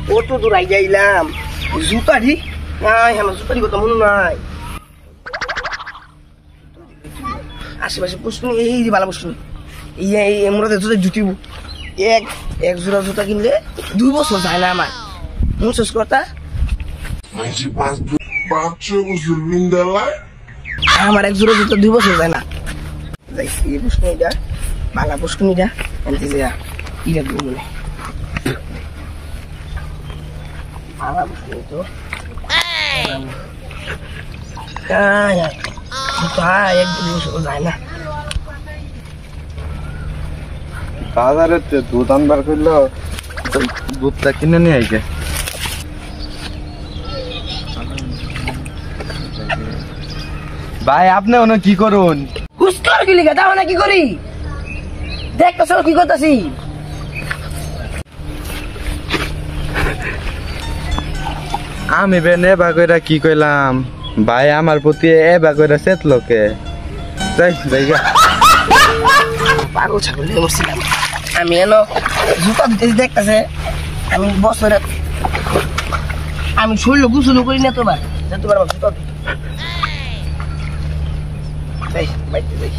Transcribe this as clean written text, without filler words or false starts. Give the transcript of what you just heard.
কত দূর আই যাইলাম জুতারি নাই আমার জুতারি কথা মনে নাই আশেপাশে পুষ্কুনি এই যে বালা পুষ্কুনি এই মোড়াতে জুতা জুতিব এক জোড়া জুতা কিনলে 2 বছর যায় না আমার মুসস কথা আমার এক জোড়া জুতা 2 বছর যায় না এই পুষ্কুনিটা বালা পুষ্কুনিটা এনতে যা ইরা দিব বলে বালা পুষ্কুনি তো এক বছর যায় না বাজারে দুধ আনবার করলো দুধটা কিনে নিয়ে আইকে ভাই আপনি ওনা কি করুন হুস্কার কি লিখা দাও না কি করি দেখতেছ কি করতেছি আমি বেন এ বাগৈরা কি কইলাম ভাই আমার প্রতি এ বাগৈরা সেত লোকে যাই যাইগা পাগল ছাগল নিয়ে বসছিলাম আমি এনো জুতা দিতে দেখতেছে আমি বছরে আমি শরীর গুছল করি না তোমার জুতা দিই বাইতে যাই